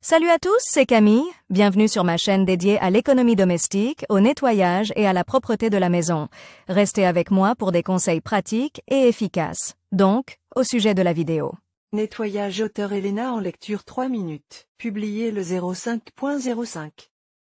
Salut à tous, c'est Camille. Bienvenue sur ma chaîne dédiée à l'économie domestique, au nettoyage et à la propreté de la maison. Restez avec moi pour des conseils pratiques et efficaces. Donc, au sujet de la vidéo. Nettoyage auteur Elena en lecture 3 minutes. Publié le 05.05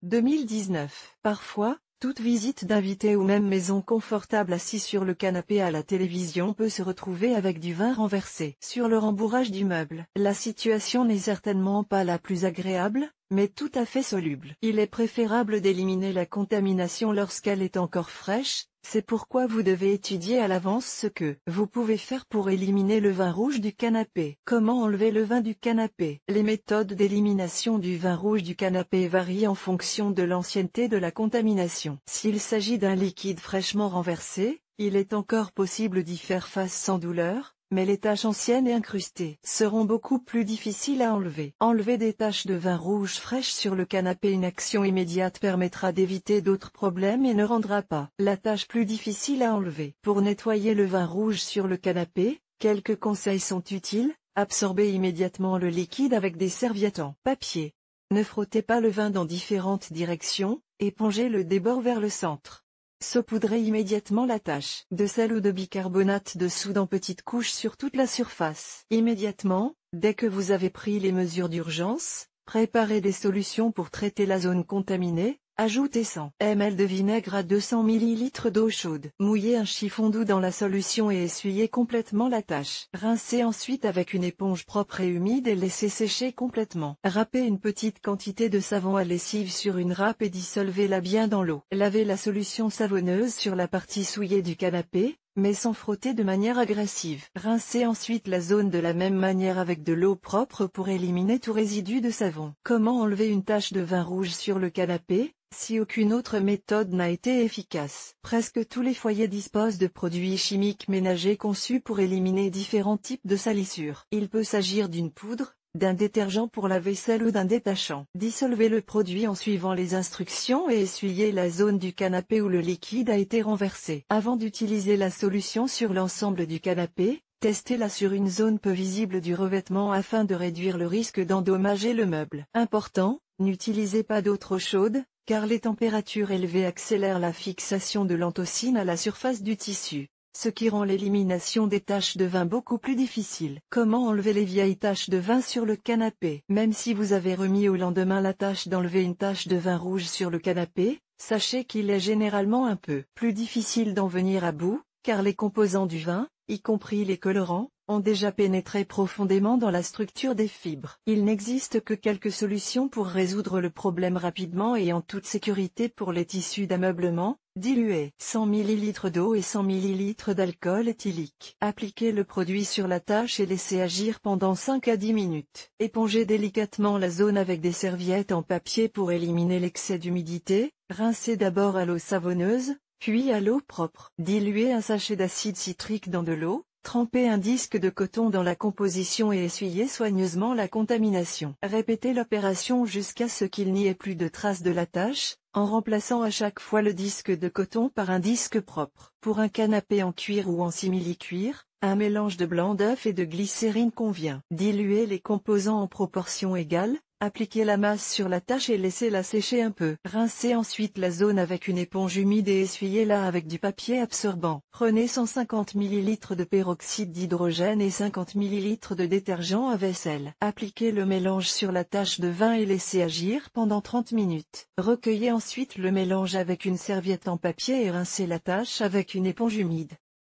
2019. Parfois, toute visite d'invité ou même maison confortable assis sur le canapé à la télévision peut se retrouver avec du vin renversé sur le rembourrage du meuble. La situation n'est certainement pas la plus agréable, mais tout à fait soluble. Il est préférable d'éliminer la contamination lorsqu'elle est encore fraîche. C'est pourquoi vous devez étudier à l'avance ce que vous pouvez faire pour éliminer le vin rouge du canapé. Comment enlever le vin du canapé? Les méthodes d'élimination du vin rouge du canapé varient en fonction de l'ancienneté de la contamination. S'il s'agit d'un liquide fraîchement renversé, il est encore possible d'y faire face sans douleur, mais les taches anciennes et incrustées seront beaucoup plus difficiles à enlever. Enlever des taches de vin rouge fraîche sur le canapé. Une action immédiate permettra d'éviter d'autres problèmes et ne rendra pas la tâche plus difficile à enlever. Pour nettoyer le vin rouge sur le canapé, quelques conseils sont utiles. Absorbez immédiatement le liquide avec des serviettes en papier. Ne frottez pas le vin dans différentes directions, épongez le débord vers le centre. Saupoudrez immédiatement la tache de sel ou de bicarbonate de soude en petites couches sur toute la surface. Immédiatement, dès que vous avez pris les mesures d'urgence, préparez des solutions pour traiter la zone contaminée. Ajoutez 100 ml de vinaigre à 200 ml d'eau chaude. Mouillez un chiffon doux dans la solution et essuyez complètement la tache. Rincez ensuite avec une éponge propre et humide et laissez sécher complètement. Râpez une petite quantité de savon à lessive sur une râpe et dissolvez-la bien dans l'eau. Lavez la solution savonneuse sur la partie souillée du canapé, mais sans frotter de manière agressive. Rincez ensuite la zone de la même manière avec de l'eau propre pour éliminer tout résidu de savon. Comment enlever une tache de vin rouge sur le canapé? Si aucune autre méthode n'a été efficace, presque tous les foyers disposent de produits chimiques ménagers conçus pour éliminer différents types de salissures. Il peut s'agir d'une poudre, d'un détergent pour la vaisselle ou d'un détachant. Dissolvez le produit en suivant les instructions et essuyez la zone du canapé où le liquide a été renversé. Avant d'utiliser la solution sur l'ensemble du canapé, testez-la sur une zone peu visible du revêtement afin de réduire le risque d'endommager le meuble. Important, n'utilisez pas d'eau trop chaude, car les températures élevées accélèrent la fixation de l'anthocine à la surface du tissu, ce qui rend l'élimination des taches de vin beaucoup plus difficile. Comment enlever les vieilles taches de vin sur le canapé? Même si vous avez remis au lendemain la tâche d'enlever une tache de vin rouge sur le canapé, sachez qu'il est généralement un peu plus difficile d'en venir à bout, car les composants du vin, y compris les colorants, ont déjà pénétré profondément dans la structure des fibres. Il n'existe que quelques solutions pour résoudre le problème rapidement et en toute sécurité pour les tissus d'ameublement. Diluez 100 ml d'eau et 100 ml d'alcool éthylique. Appliquez le produit sur la tache et laissez agir pendant 5 à 10 minutes. Épongez délicatement la zone avec des serviettes en papier pour éliminer l'excès d'humidité. Rincez d'abord à l'eau savonneuse, puis à l'eau propre. Diluez un sachet d'acide citrique dans de l'eau. Trempez un disque de coton dans la composition et essuyez soigneusement la contamination. Répétez l'opération jusqu'à ce qu'il n'y ait plus de traces de la tache, en remplaçant à chaque fois le disque de coton par un disque propre. Pour un canapé en cuir ou en simili-cuir, un mélange de blanc d'œuf et de glycérine convient. Diluez les composants en proportion égale. Appliquez la masse sur la tache et laissez-la sécher un peu. Rincez ensuite la zone avec une éponge humide et essuyez-la avec du papier absorbant. Prenez 150 ml de peroxyde d'hydrogène et 50 ml de détergent à vaisselle. Appliquez le mélange sur la tache de vin et laissez agir pendant 30 minutes. Recueillez ensuite le mélange avec une serviette en papier et rincez la tache avec une éponge humide.